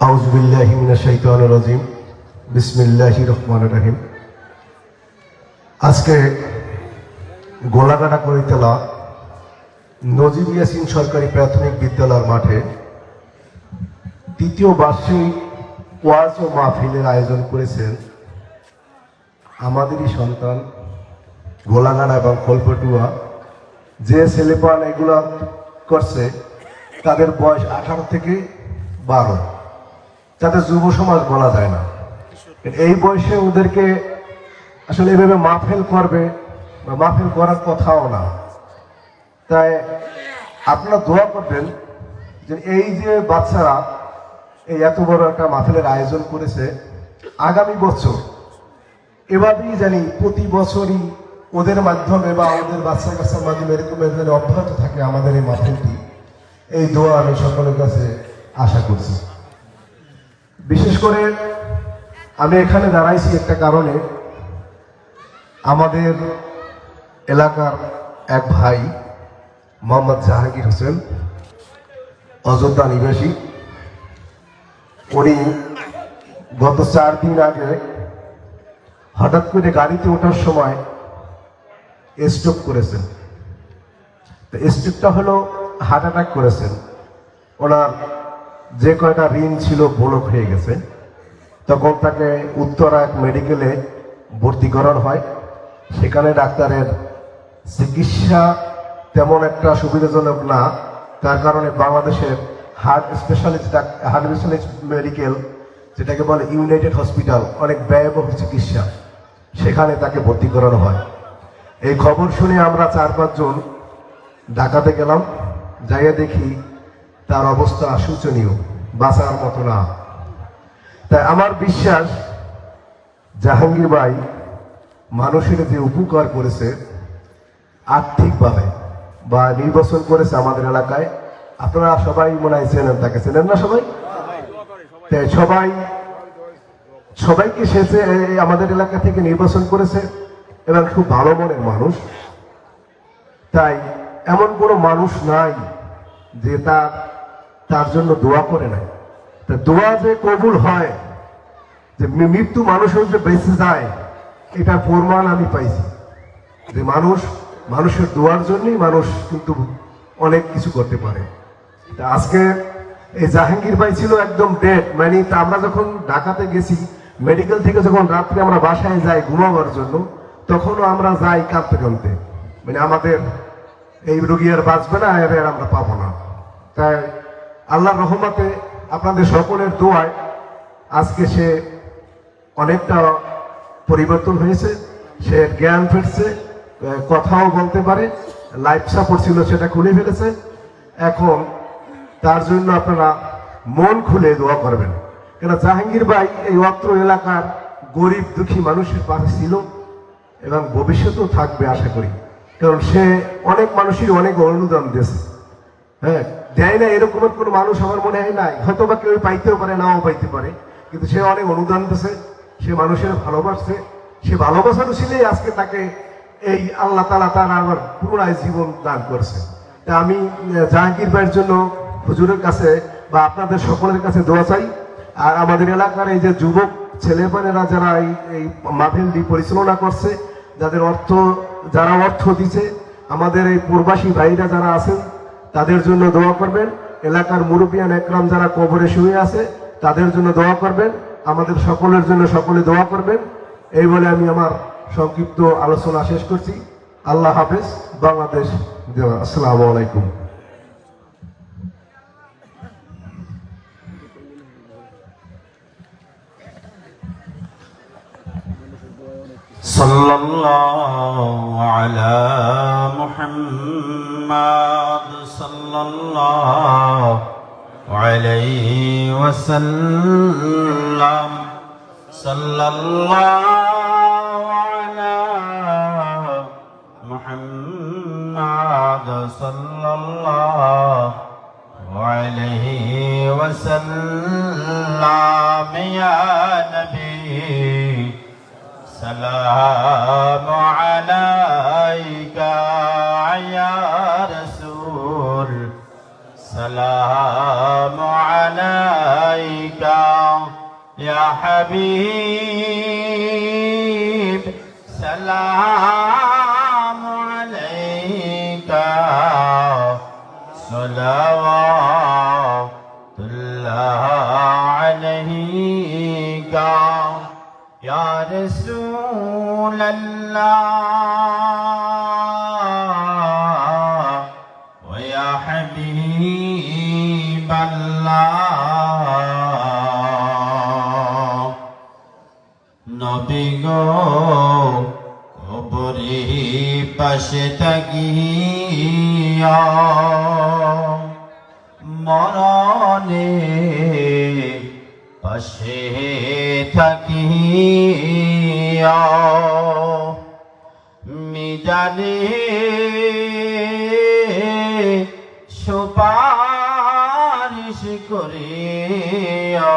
আউযু বিল্লাহি মিনাশ শাইতানির রাজিম। বিসমিল্লাহির রহমানির রহিম। আজকে গোলাঘাটা করিতলা নজিব ইয়াসিন সরকারি প্রাথমিক বিদ্যালয়ের মাঠে তৃতীয় বার্ষিক ওয়াজ ও মাহফিলের আয়োজন করেছেন আমাদেরই সন্তান গোলাঘাটা এবং খোলপটুয়া। যে ছেলেপান এগুলা করছে তাদের বয়স 18 থেকে 12, যাতে যুব সমাজ বলা যায় না। এই বয়সে ওদেরকে আসলে এভাবে মাহফিল করবে বা মাহফিল করার কথাও না। তাই আপনারা দোয়া করবেন যে এই যে বাচ্চারা এই এত বড় একটা মাহফিলের আয়োজন করেছে, আগামী বছর এভাবেই জানি প্রতি বছরই ওদের মাধ্যমে বা ওদের বাচ্চা কাচ্চার মাধ্যমে এরকমের যেন অব্যাহত থাকে আমাদের এই মাহফিলটি। এই দোয়া আমি সকলের কাছে আশা করছি। বিশেষ করে আমি এখানে দাঁড়াইছি একটা কারণে, আমাদের এলাকার এক ভাই মোহাম্মদ জাহাঙ্গীর হোসেন, অযোধ্যা নিবাসী, উনি গত 4 দিন আগে হঠাৎ করে গাড়িতে ওঠার সময় স্ট্রোক করেছেন। তো স্ট্রোকটা হলো হার্ট অ্যাটাক করেছেন। ওনার যে কয়টা ঋণ ছিল ব্লক হয়ে গেছে। তখন তাকে উত্তরা এক মেডিকেলে ভর্তি করানো হয়। সেখানে ডাক্তারের চিকিৎসা তেমন একটা সুবিধাজনক না, তার কারণে বাংলাদেশের হার্ট স্পেশালিস্ট মেডিকেল, যেটাকে বলে ইউনাইটেড হসপিটাল, অনেক ব্যয়বহুল চিকিৎসা, সেখানে তাকে ভর্তি করানো হয়। এই খবর শুনে আমরা 4-5 জন ঢাকাতে গেলাম। যাইয়া দেখি তার অবস্থা শোচনীয়, বাঁচার মতো না। তাই আমার বিশ্বাস জাহাঙ্গীর ভাই মানুষের যে উপকার করেছে আর্থিকভাবে বা নির্বাচন করেছে আমাদের এলাকায়, আপনারা সবাই মনে হয় চেনেন, তাকে চেনেন না সবাই? সবাইকে সে আমাদের এলাকা থেকে নির্বাচন করেছে এবং খুব ভালো মনের মানুষ। তাই এমন কোনো মানুষ নাই যে তার জন্য দোয়া করে নাই। তা দোয়া যে কবুল হয়, যে মৃত্যু মানুষের যে বেঁচে যায়, এটা প্রমাণ আমি পাইছি যে মানুষের দোয়ার জন্যই মানুষ কিন্তু অনেক কিছু করতে পারে। তা আজকে এই জাহাঙ্গীর ভাই ছিল একদম ডেড, মানে আমরা যখন ঢাকাতে গেছি মেডিকেল থেকে, যখন রাত্রে আমরা বাসায় যাই ঘুমাবার জন্য, তখনও আমরা যাই কাঁদতে কাঁদতে, মানে আমাদের এই রোগী আর বাঁচবে না, এর আমরা পাবো না। তাই আল্লাহর রহমতে আপনাদের সকলের দোয়ায় আজকে সে অনেকটা পরিবর্তন হয়েছে। সে জ্ঞান ফিরছে, কথাও বলতে পারে, লাইফ সাপোর্ট ছিল সেটা খুলে ফেলেছে। এখন তার জন্য আপনারা মন খুলে দোয়া করবেন, কেন জাহাঙ্গীর ভাই এই অত্র এলাকার গরিব দুঃখী মানুষের পাশে ছিল এবং ভবিষ্যতেও থাকবে আশা করি। কারণ সে অনেক মানুষের অনেক অনুদান দিয়েছে। হ্যাঁ, দেয় না এরকমের কোনো মানুষ আমার মনে হয় নাই। হয়তো বা কেউ পাইতেও পারে, নাও পাইতে পারে, কিন্তু সে অনেক অনুদান দিয়েছে, সে মানুষের ভালোবাসছে। সে ভালোবাসার ছিলেই আজকে তাকে এই আল্লাহ তাআলা তার আবার পুনরায় জীবন দান করছে। তা আমি জাহাঙ্গীর ভাইয়ের জন্য হুজুরের কাছে বা আপনাদের সকলের কাছে দোয়া চাই। আর আমাদের এলাকার এই যে যুবক ছেলেমেয়েরা যারা এই মাহফিলটি পরিচালনা করছে, যারা অর্থ দিছে, আমাদের এই প্রবাসী ভাইরা যারা আছেন, তাদের জন্য দোয়া করবেন। এলাকার মুরব্বিয়ান একরাম যারা কবরে শুয়ে আছে, তাদের জন্য দোয়া করবেন। আমাদের সকলের জন্য সকলে দোয়া করবেন। এই বলে আমি আমার সংক্ষিপ্ত আলোচনা শেষ করছি। আল্লাহ হাফেজ। বাংলাদেশ। আসসালামু আলাইকুম। সাল্লাল্লাহু আলা মুহাম্মাদ সাল্লাল্লাহু আলাইহি ওয়াসাল্লাম। সাল্লাল্লাহু আলা মুহাম্মাদ সাল্লাল্লাহু আলাইহি ওয়াসাল্লাম। ইয়া নবী السلام عليك يا رسول سلام عليك يا حبيب سلام عليك صلوات الله عليك يا رسول الله ويا حبيب الله নবী গো কবরে পাশে থাকিয়া মরণে পাশে থাকিয়া মিজানে সুপারিশ করিয়া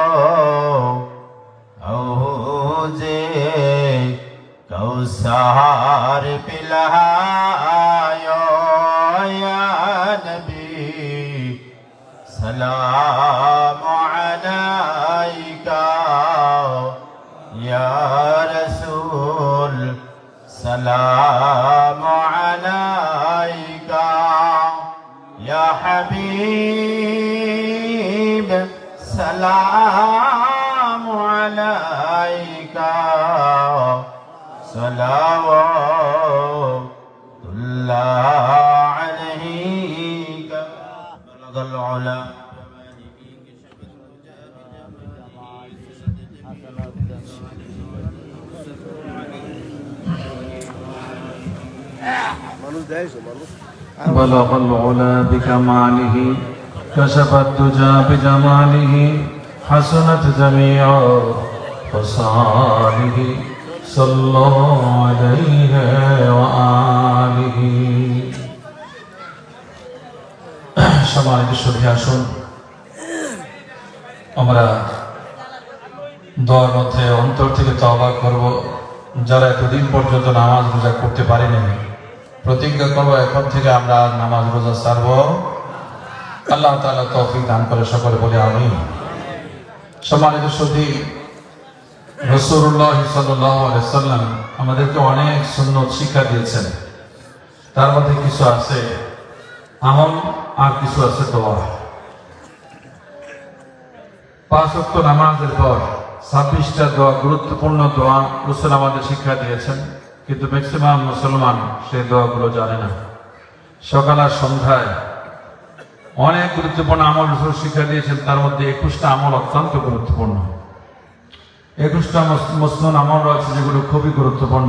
ও যে কৌসার পিলায় ইয়া নবী সালাম আলাইকা ইয়া রাসূল সালাম আলাইকা ইয়া হাবিব সালাম আলাইকা সালাওয়াতুল্লাহ আলাইকা বালাগাল উলা بلغ العلا بكماله كشف الدجى بجماله حسنت جميع خصاله صلوا عليه وآله সম্মানিত সুধী আসুন আমরা দোয়ার মধ্যে অন্তর থেকে তওবা করব। যারা এতদিন পর্যন্ত নামাজ রোজা করতে পারেনি প্রতিজ্ঞা করবো এখন থেকে আমরা নামাজ রোজা ছাড়ব। আল্লাহ তাআলা তৌফিক দান করে সকলে বলে আমিন। সম্মানিত সুধী, রাসূলুল্লাহ সাল্লাল্লাহু আলাইহি ওয়াসাল্লাম আমাদেরকে অনেক সুন্নাত শিক্ষা দিয়েছেন। তার মধ্যে কিছু আছে আমল আর কিছু আছে দোয়া। 5 ওয়াক্ত নামাজের পর 26টা দোয়া, গুরুত্বপূর্ণ দোয়া রাসূল আমাদের শিক্ষা দিয়েছেন, কিন্তু ম্যাক্সিমাম মুসলমান সেই দোয়াগুলো জানে না। সকাল আর সন্ধ্যায় অনেক গুরুত্বপূর্ণ আমল রাসূল শিক্ষা দিয়েছেন, তার মধ্যে 21টা আমল অত্যন্ত গুরুত্বপূর্ণ। 21টা মসনুন আমল রয়েছে যেগুলো খুবই গুরুত্বপূর্ণ।